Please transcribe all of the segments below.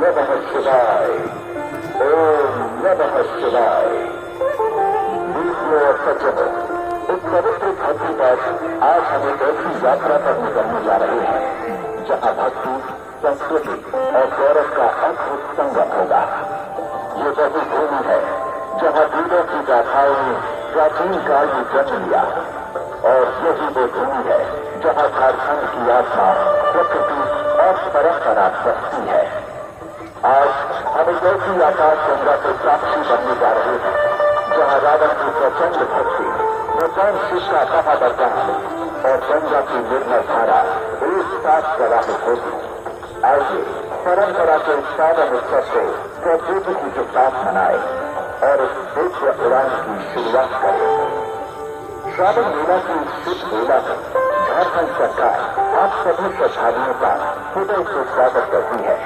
नमः शिवाय, ओम नमः शिवाय। और सज्जनों, इस पवित्र धरती पर आज हम एक ऐसी यात्रा पर निकलने जा रहे हैं जहां भक्ति, संस्कृति और गौरव का अद्भुत संगम होगा। ये वही भूमि है जहां वीरों की गाथाओं ने प्राचीन काल में जन्म लिया, और यही वो भूमि है जहां झारखंड की आत्मा, प्रकृति और परंपरा बसती है। आज हम एक ऐसी आकाश गंगा के साक्षी बनने जा रहे हैं जहां रावण की प्रचंड भक्ति, भगवान शिव का महावरदान और गंगा की निर्मल धारा एक साथ प्रवाहित होगी। आइए परंपरा के सावन उत्सव को प्रौद्योगिकी के साथ मनाए और इस दिव्य उड़ान की शुरुआत करें। श्रावण मेला की शुभ मेला में झारखंड सरकार आप सभी श्रद्धालुओं का हृदय से स्वागत करती है।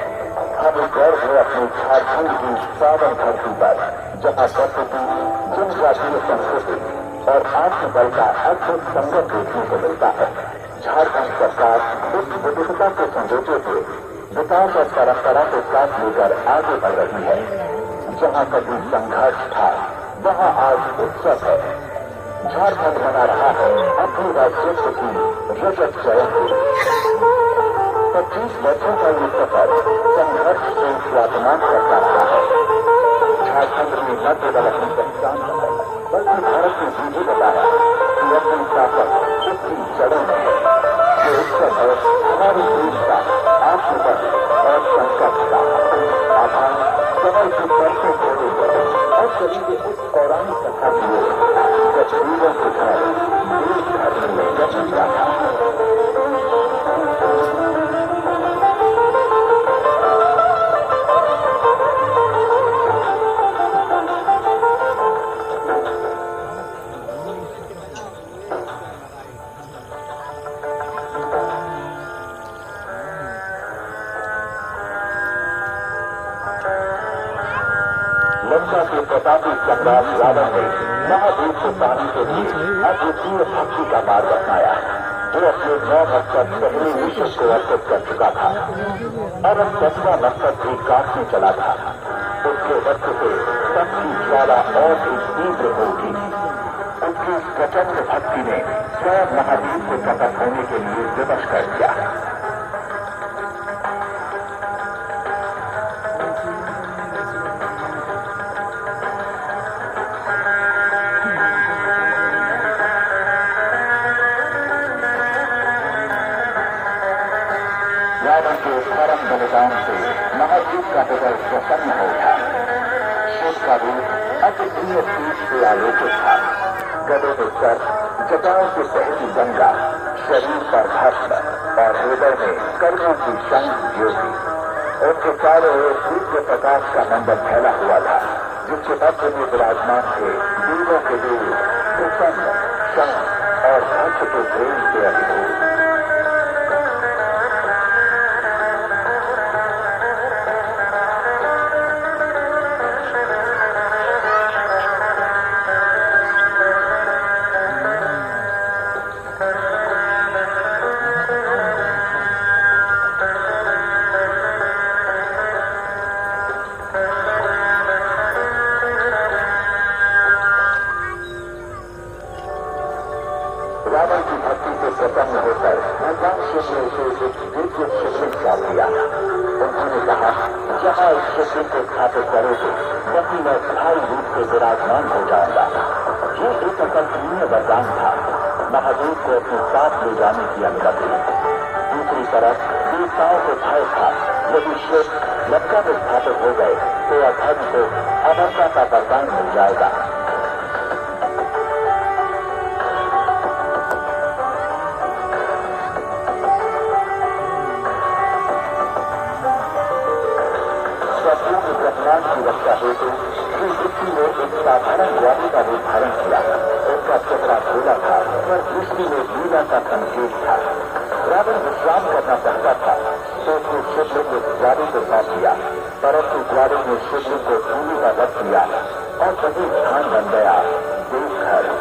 हमें गर्व है अपने झारखंड की सावन धरती पर, जहां प्रकृति, जनजातीय संस्कृति और आत्मबल का अद्भुत संगम देखने को मिलता है। झारखंड सरकार इस विविधता को संजोते हुए विकास और परंपरा को साथ लेकर आगे बढ़ रही है। जहां कभी संघर्ष था, वहां आज उत्सव है। झारखंड मना रहा है अपनी राज्यत्व की रजत जयंती। 25 वर्षों का ये सफर संघर्ष से स्वाभिमान करता रहा है। झारखंड में न केवल अपनी पहचान बल्कि भारत ने भी बताया कि अपनी ताकत उसकी जड़ों में है। ये उत्सव है हमारे देश का आत्मबल और संकल्प का आभार। समय की परसों जोड़े और चलेंगे उस पौराणिक कथा की ओर जब वीरों के घर देश धर्म में जन्म लिया था। लंका के प्रतापी सम्राट रावण ने महादेव को पाने के लिए अद्वितीय भक्ति का मार्ग अपनाया, जो अपने 9 मस्तक पहले विश्व को अर्पित कर चुका था। अब 10वां मस्तक भी काटने चला था। उसके वक्त से सबकी ज्वाला और भी तीव्र होगी। उसकी प्रचंड भक्ति ने स्वयं महादेव को प्रकट होने के लिए विवश कर दिया। रावण के परम बलिदान से महादेव का हृदय प्रसन्न हो उठा। शिव का रूप अद्वितीय तेज से आलोकित था। गदे में सर, जटाओं से बहती गंगा, शरीर पर भस्म और हृदय में कर्मों की शंख ज्योति। उनके चारों ओर दिव्य प्रकाश का मंडल फैला हुआ था, जिसके मध्य में विराजमान थे देवों के देव, प्रसन्न, शंख और भक्त के प्रेम से अभिभूत। रावण की भक्ति से प्रसन्न होकर भगवान शिव ने उसे एक दिव्य शिवलिंग सौंप दिया। उन्होंने कहा, जहाँ इस शिवलिंग को स्थापित करोगे वहीं मैं स्थायी रूप से विराजमान हो जाऊंगा। ये एक अकल्पनीय वरदान था, महादेव को अपने साथ ले जाने की अनुमति। दूसरी तरफ देवताओं को भय था, यदि शिव लंका में स्थापित हो गए तो अधर्म को अमरता का वरदान मिल जाएगा। ब्रह्मांड की रक्षा हेतु श्री विष्णु ने एक साधारण ग्वाली का रूप धारण किया। उसका चेहरा खोला था, पर दृष्टि में लीला का संकेत था। रावण विश्राम करना चाहता था तो उसने शिवलिंग उस ग्वाली को सौंप दिया, परंतु ग्वाली ने शिवलिंग को भूमि का रख दिया और वही स्थान बन गया देवघर।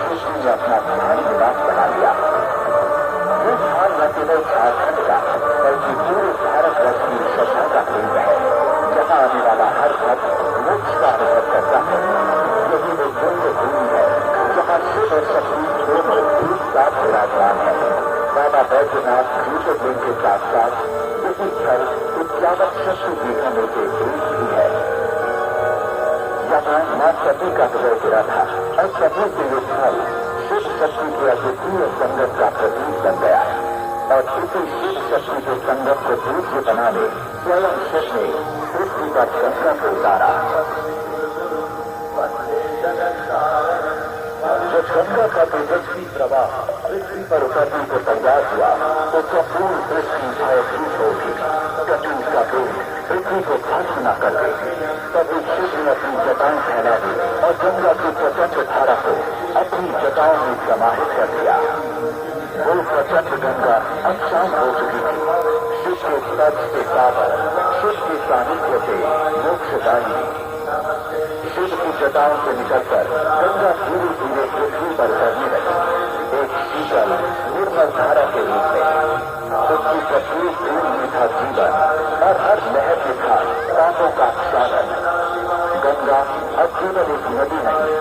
सृष्टि ने अपना स्थान निवास बना लिया। ये स्थान न केवल झारखंड का बल्कि पूरे भारतवर्ष की श्रद्धा का केंद्र है, जहाँ आने वाला हर भक्त मोक्ष का अनुभव करता है। यही वो पुण्य भूमि है जहाँ शिव और शक्ति दोनों एक साथ विराजमान है। बाबा बैद्यनाथ ज्योतिर्लिंग के साथ साथ यही स्थल 51 शक्ति पीठों में से एक भी है। यहाँ मां सती का हृदय गिरा था और सती से ये स्थल शिव शक्ति के अद्वितीय संगत का प्रतीक बन गया और इसी शिव शक्ति के संगत को पूज्य बनाने स्वयं शिव ने पृथ्वी पर गंगा को उतारा। जब गंगा का तेजस्वी प्रवाह पृथ्वी पर उतरने को तैयार हुआ तो संपूर्ण पृथ्वी भयभीत हो उठी। कभी उसका वेग पृथ्वी को भस्म न कर दे, तभी शिव ने अपनी जटाएं फैला दी और गंगा की प्रचंड धारा को अपनी जटाओं में समाहित कर दिया। वो प्रचंड गंगा अब शांत हो चुकी थी। शिव के स्पर्श के साथ शिव के सानिध्य से मोक्षदायी शिव की जटाओं से निकलकर गंगा धीरे धीरे पृथ्वी पर उतरने लगी, एक शीतल निर्मल धारा के रूप में। उसकी प्रत्येक बूंद में था जीवन और हर लहर में था पापों का क्षालन। गंगा अब केवल एक नदी नहीं